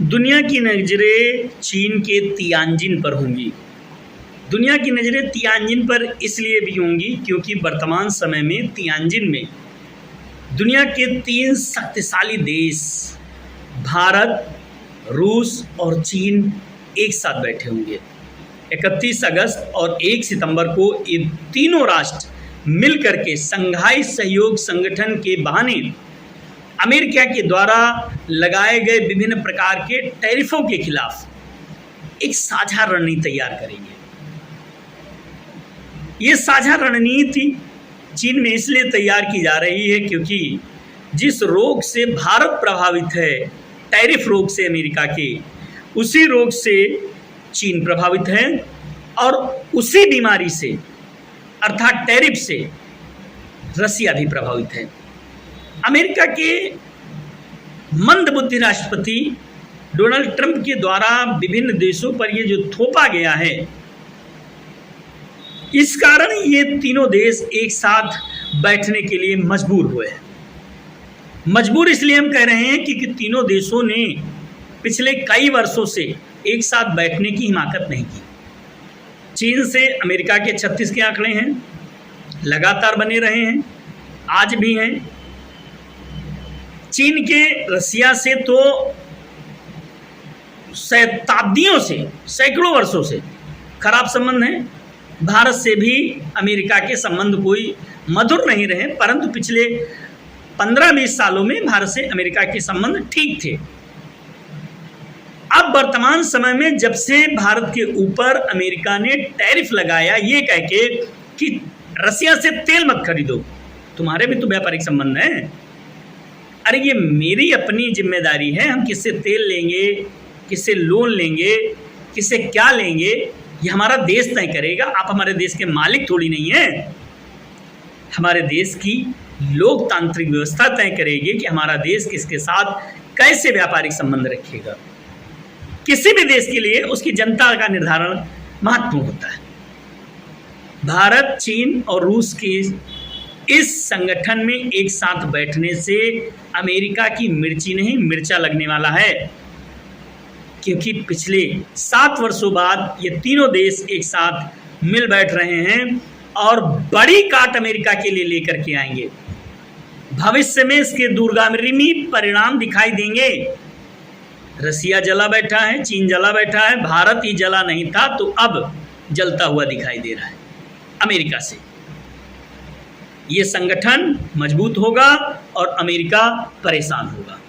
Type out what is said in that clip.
दुनिया की नज़रें चीन के तियानजिन पर होंगी। दुनिया की नज़रें तियानजिन पर इसलिए भी होंगी क्योंकि वर्तमान समय में तियानजिन में दुनिया के 3 शक्तिशाली देश भारत, रूस और चीन एक साथ बैठे होंगे। 31 अगस्त और 1 सितंबर को ये तीनों राष्ट्र मिलकर के शंघाई सहयोग संगठन के बहाने अमेरिका के द्वारा लगाए गए विभिन्न प्रकार के टैरिफों के खिलाफ एक साझा रणनीति तैयार करेंगे। ये साझा रणनीति चीन में इसलिए तैयार की जा रही है क्योंकि जिस रोग से भारत प्रभावित है, टैरिफ रोग से अमेरिका के, उसी रोग से चीन प्रभावित है और उसी बीमारी से अर्थात टैरिफ से रसिया भी प्रभावित है। अमेरिका के मंदबुद्धि राष्ट्रपति डोनाल्ड ट्रंप के द्वारा विभिन्न देशों पर ये जो थोपा गया है, इस कारण ये तीनों देश एक साथ बैठने के लिए मजबूर हुए हैं। मजबूर इसलिए हम कह रहे हैं कि तीनों देशों ने पिछले कई वर्षों से एक साथ बैठने की हिमाकत नहीं की। चीन से अमेरिका के 36 के आंकड़े हैं, लगातार बने रहे हैं, आज भी हैं। चीन के रसिया से तो शताब्दियों से, सैकड़ों वर्षों से खराब संबंध हैं। भारत से भी अमेरिका के संबंध कोई मधुर नहीं रहे, परंतु पिछले 15-20 सालों में भारत से अमेरिका के संबंध ठीक थे। अब वर्तमान समय में जब से भारत के ऊपर अमेरिका ने टैरिफ लगाया ये कह के कि रसिया से तेल मत खरीदो, तुम्हारे भी तो व्यापारिक संबंध हैं। अरे ये मेरी अपनी जिम्मेदारी है, हम किससे तेल लेंगे, किससे लोन लेंगे, किससे क्या लेंगे, ये हमारा देश तय करेगा। आप हमारे देश के मालिक थोड़ी नहीं हैं। हमारे देश की लोकतांत्रिक व्यवस्था तय करेगी कि हमारा देश किसके साथ कैसे व्यापारिक संबंध रखेगा। किसी भी देश के लिए उसकी जनता का निर्धारण महत्वपूर्ण होता है। भारत, चीन और रूस के इस संगठन में एक साथ बैठने से अमेरिका की मिर्ची नहीं मिर्चा लगने वाला है, क्योंकि पिछले 7 वर्षों बाद ये तीनों देश एक साथ मिल बैठ रहे हैं और बड़ी काट अमेरिका के लिए लेकर के आएंगे। भविष्य में इसके दूरगामी परिणाम दिखाई देंगे। रसिया जला बैठा है, चीन जला बैठा है, भारत ही जला नहीं था तो अब जलता हुआ दिखाई दे रहा है अमेरिका से। ये संगठन मजबूत होगा और अमेरिका परेशान होगा।